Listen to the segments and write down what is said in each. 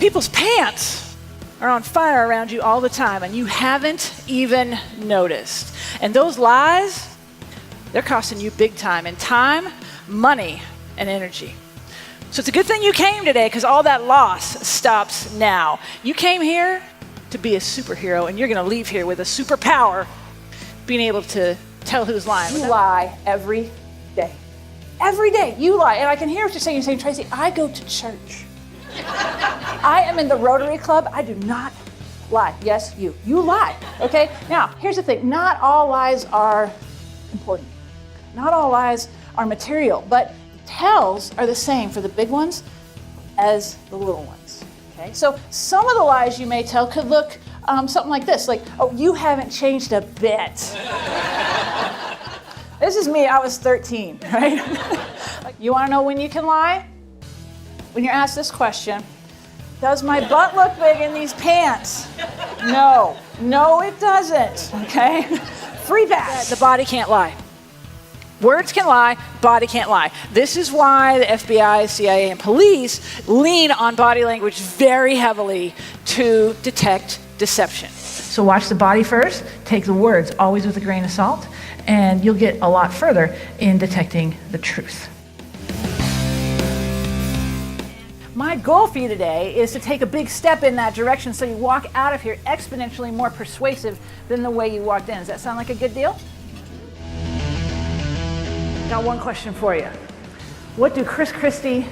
People's pants are on fire around you all the time, and you haven't even noticed. And those lies, they're costing you big time in time, money, and energy. So it's a good thing you came today, because all that loss stops now. You came here to be a superhero, and you're going to leave here with a superpower, being able to tell who's lying. You lie every day. Every day you lie. And I can hear what you're saying. You're saying, Tracy, I go to church. I am in the Rotary Club. I do not lie. Yes, you lie, okay? Now, here's the thing. Not all lies are important. Not all lies are material, but the tells are the same for the big ones as the little ones, okay? So some of the lies you may tell could look something like this, like, oh, you haven't changed a bit. This is me, I was 13, right? You wanna know when you can lie? When you're asked this question, does my butt look big in these pants? No, it doesn't, okay? Free pass. The body can't lie. Words can lie, body can't lie. This is why the FBI, CIA, and police lean on body language very heavily to detect deception. So watch the body first, take the words, always with a grain of salt, and you'll get a lot further in detecting the truth. My goal for you today is to take a big step in that direction so you walk out of here exponentially more persuasive than the way you walked in. Does that sound like a good deal? Got one question for you. What do Chris Christie,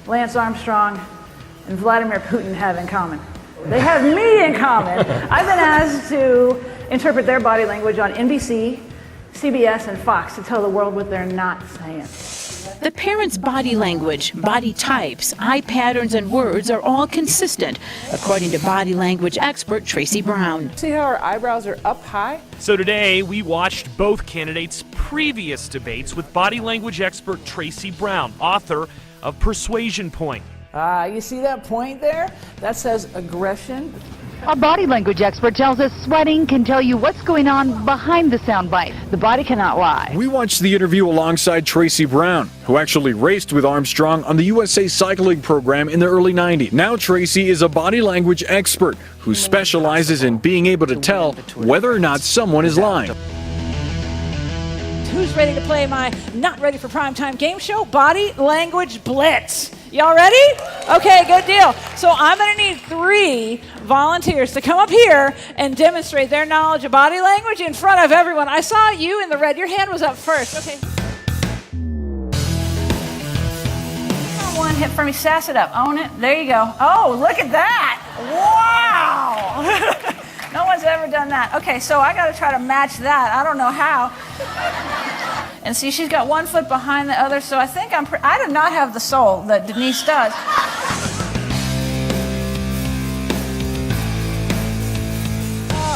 Lance Armstrong, and Vladimir Putin have in common? They have me in common. I've been asked to interpret their body language on NBC, CBS, and Fox to tell the world what they're not saying. The parents' body language, body types, eye patterns, and words are all consistent, according to body language expert Traci Brown. See how our eyebrows are up high? So today, we watched both candidates' previous debates with body language expert Traci Brown, author of Persuasion Point. You see that point there? That says aggression. A body language expert tells us sweating can tell you what's going on behind the soundbite. The body cannot lie. We watched the interview alongside Traci Brown, who actually raced with Armstrong on the USA Cycling program in the early 90s. Now Traci is a body language expert who specializes in being able to tell whether or not someone is lying. Who's ready to play my not ready for primetime game show, Body Language Blitz? Y'all ready? Okay, good deal. So I'm gonna need 3 volunteers to come up here and demonstrate their knowledge of body language in front of everyone. I saw you in the red. Your hand was up first. Okay. One hit for me. Sass it up. Own it. There you go. Oh, look at that. Wow. No one's ever done that. Okay, so I got to try to match that. I don't know how. And see, she's got one foot behind the other, so I think I do not have the soul that Denise does.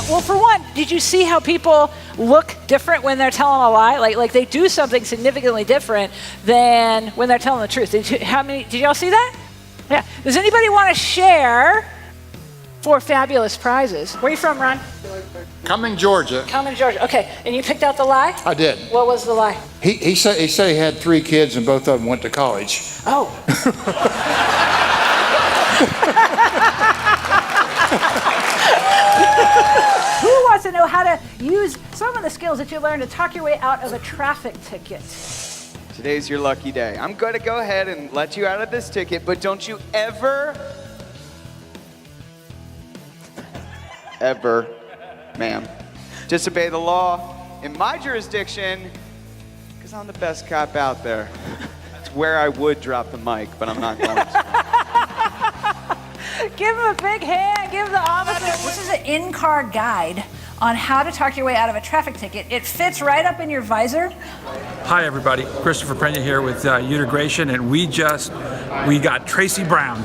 Well, for one, did you see how people look different when they're telling a lie? Like they do something significantly different than when they're telling the truth. Did y'all see that? Yeah. Does anybody want to share 4 fabulous prizes? Where are you from, Ron? Cumming, Georgia. Cumming, Georgia. Okay, and you picked out the lie? I did. What was the lie? He said he had 3 kids and both of them went to college. Oh. Who wants to know how to use some of the skills that you learned to talk your way out of a traffic ticket? Today's your lucky day. I'm going to go ahead and let you out of this ticket, but don't you ever, ma'am, disobey the law in my jurisdiction, because I'm the best cop out there. It's where I would drop the mic, but I'm not going to. Give him a big hand, give the officer. This is an in-car guide on how to talk your way out of a traffic ticket. It fits right up in your visor. Hi everybody, Christopher Prenya here with Utegration, and we got Traci Brown,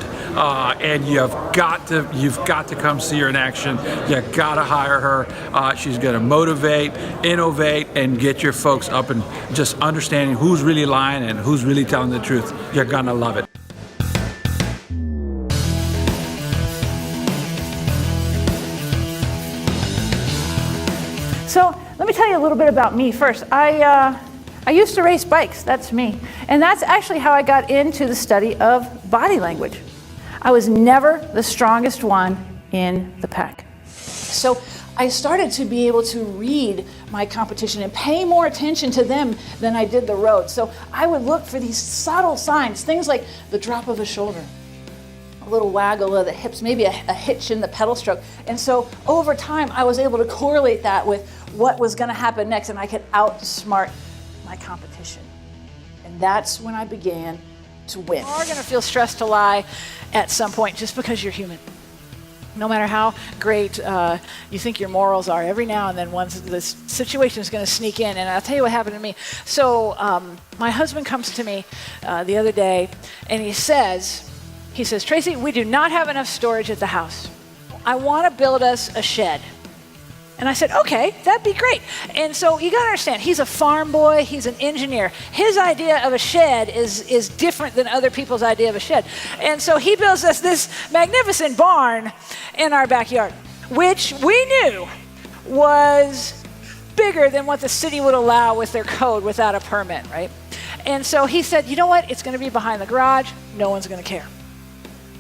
and you've got to come see her in action. You gotta hire her. She's gonna motivate, innovate, and get your folks up and just understanding who's really lying and who's really telling the truth. You're gonna love it. So let me tell you a little bit about me first. I used to race bikes, that's me. And that's actually how I got into the study of body language. I was never the strongest one in the pack. So I started to be able to read my competition and pay more attention to them than I did the road. So I would look for these subtle signs, things like the drop of a shoulder, a little waggle of the hips, maybe a hitch in the pedal stroke. And so over time, I was able to correlate that with what was going to happen next, and I could outsmart my competition. And that's when I began to win. You are going to feel stressed to lie at some point just because you're human. No matter how great you think your morals are, every now and then this situation is going to sneak in. And I'll tell you what happened to me. So my husband comes to me the other day, and he says, Tracy, we do not have enough storage at the house. I want to build us a shed. And I said, okay, that'd be great. And so you got to understand, he's a farm boy, he's an engineer. His idea of a shed is different than other people's idea of a shed. And so he builds us this magnificent barn in our backyard, which we knew was bigger than what the city would allow with their code without a permit, right? And so he said, you know what? It's going to be behind the garage. No one's going to care.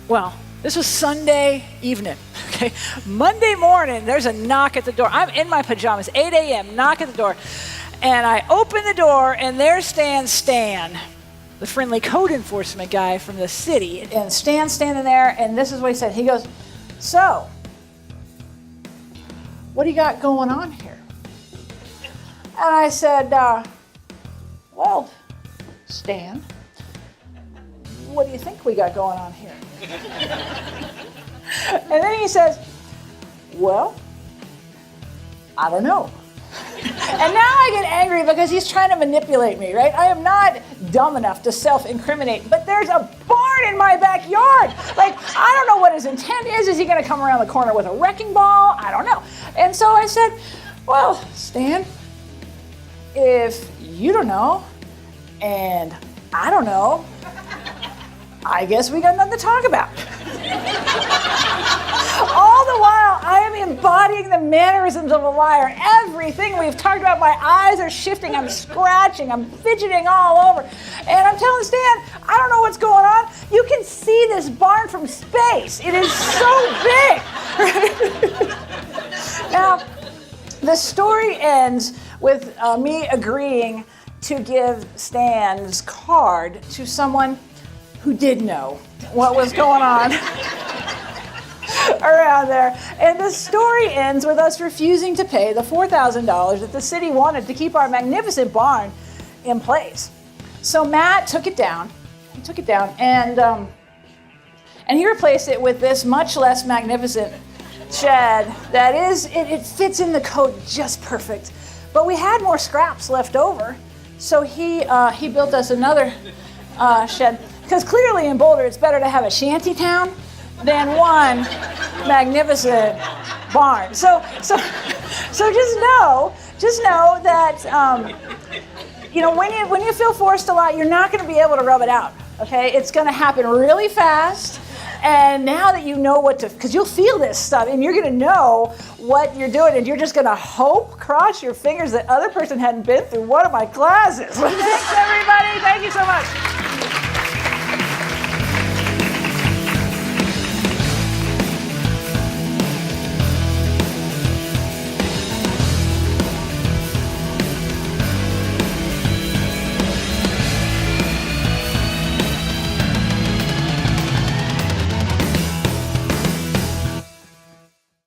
Well, this was Sunday evening, okay? Monday morning, there's a knock at the door. I'm in my pajamas, 8 a.m., knock at the door. And I open the door, and there stands Stan, the friendly code enforcement guy from the city. And Stan's standing there, and this is what he said. He goes, so, what do you got going on here? And I said, well, Stan, what do you think we got going on here? And then he says, well, I don't know. And now I get angry because he's trying to manipulate me, right? I am not dumb enough to self-incriminate, but there's a barn in my backyard. Like, I don't know what his intent is. Is he going to come around the corner with a wrecking ball? I don't know. And so I said, well, Stan, if you don't know, and I don't know, I guess we got nothing to talk about. All the while, I am embodying the mannerisms of a liar. Everything we've talked about, my eyes are shifting, I'm scratching, I'm fidgeting all over. And I'm telling Stan, I don't know what's going on. You can see this barn from space. It is so big. Now, the story ends with me agreeing to give Stan's card to someone who did know what was going on around there. And the story ends with us refusing to pay the $4,000 that the city wanted to keep our magnificent barn in place. So Matt took it down. He took it down, and he replaced it with this much less magnificent shed that is, it fits in the code just perfect. But we had more scraps left over, so he built us another shed. Because clearly in Boulder, it's better to have a shanty town than one magnificent barn. So just know that when you feel forced to lie, you're not going to be able to rub it out. Okay, it's going to happen really fast. And now that you know because you'll feel this stuff, and you're going to know what you're doing, and you're just going to cross your fingers that other person hadn't been through one of my classes. Thanks, everybody. Thank you so much.